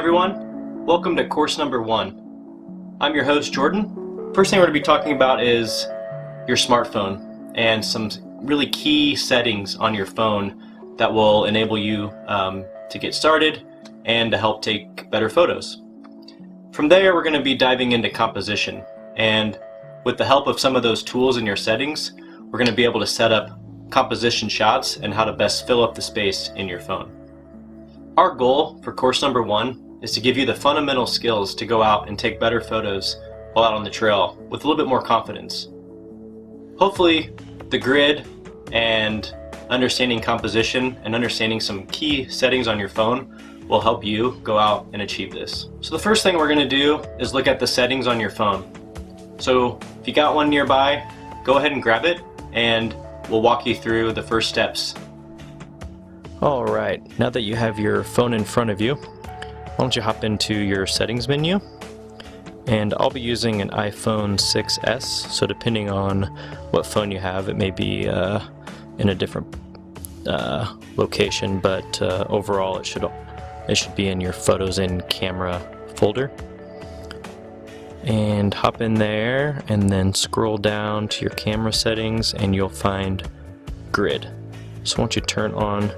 everyone, welcome to course number 1. I'm your host Jordan. First thing we're going to be talking about is your smartphone and some really key settings on your phone that will enable you to get started and to help take better photos. From there we're going to be diving into composition, and with the help of some of those tools in your settings we're going to be able to set up composition shots and how to best fill up the space in your phone. Our goal for course number 1 is to give you the fundamental skills to go out and take better photos while out on the trail with a little bit more confidence. Hopefully the grid and understanding composition and understanding some key settings on your phone will help you go out and achieve this. So the first thing we're going to do is look at the settings on your phone. So if you got one nearby, go ahead and grab it and we'll walk you through the first steps. Alright, now that you have your phone in front of you, why don't you hop into your settings menu, and I'll be using an iPhone 6s, so depending on what phone you have it may be in a different location, but overall it should be in your Photos and Camera folder. And hop in there and then scroll down to your camera settings and you'll find Grid. So once you turn on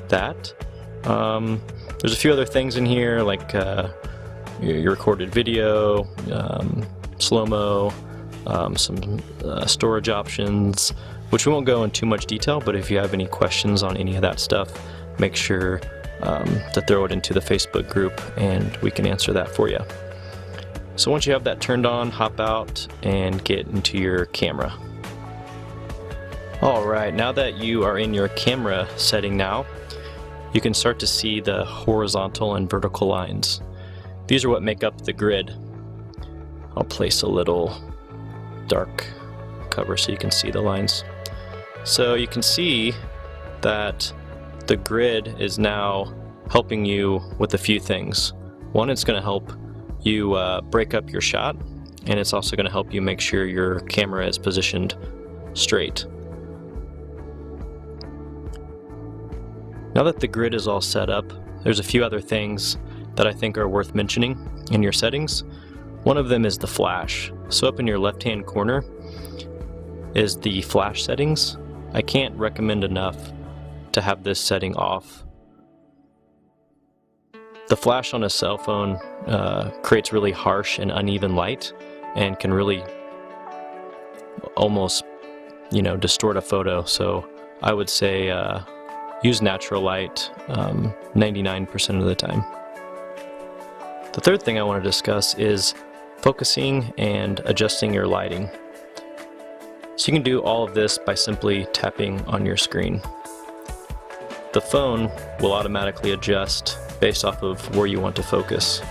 that, there's a few other things in here like your recorded video, slow-mo, some storage options, which we won't go in too much detail, but if you have any questions on any of that stuff, make sure to throw it into the Facebook group and we can answer that for you. So once you have that turned on, hop out and get into your camera. Alright, now that you are in your camera setting now, you can start to see the horizontal and vertical lines. These are what make up the grid. I'll place a little dark cover so you can see the lines. So you can see that the grid is now helping you with a few things. One, it's going to help you break up your shot, and it's also going to help you make sure your camera is positioned straight. Now that the grid is all set up, there's a few other things that I think are worth mentioning in your settings. One of them is the flash. So up in your left hand corner is the flash settings. I can't recommend enough to have this setting off. The flash on a cell phone creates really harsh and uneven light and can really almost, distort a photo. So I would say use natural light 99% of the time. The third thing I want to discuss is focusing and adjusting your lighting. So you can do all of this by simply tapping on your screen. The phone will automatically adjust based off of where you want to focus.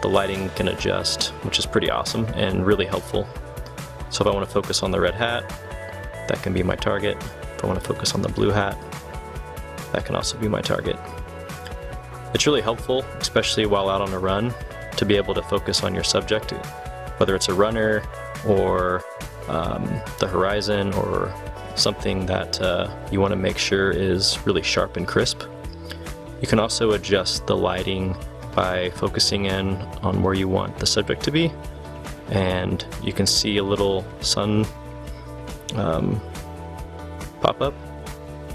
The lighting can adjust, which is pretty awesome and really helpful. So if I want to focus on the red hat, that can be my target. If I want to focus on the blue hat, that can also be my target. It's really helpful, especially while out on a run, to be able to focus on your subject, whether it's a runner or the horizon or something that you want to make sure is really sharp and crisp. You can also adjust the lighting by focusing in on where you want the subject to be, and you can see a little sun pop up,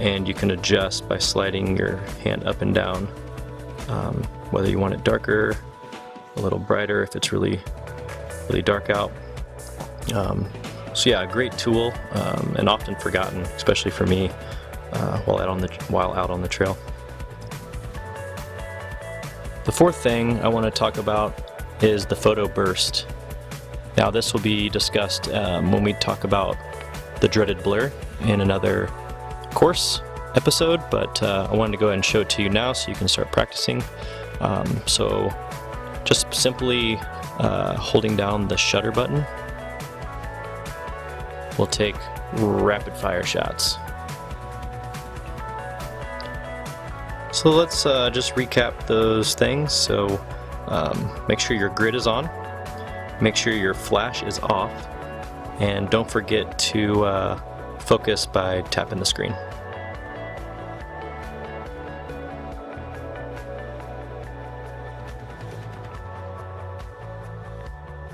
and you can adjust by sliding your hand up and down, whether you want it darker, a little brighter if it's really dark out. So yeah, a great tool and often forgotten, especially for me while out on the trail. The fourth thing I want to talk about is the photo burst. Now this will be discussed when we talk about the dreaded blur in another course episode, but I wanted to go ahead and show it to you now so you can start practicing. So just simply holding down the shutter button will take rapid fire shots. So let's just recap those things. So make sure your grid is on, make sure your flash is off, and don't forget to focus by tapping the screen.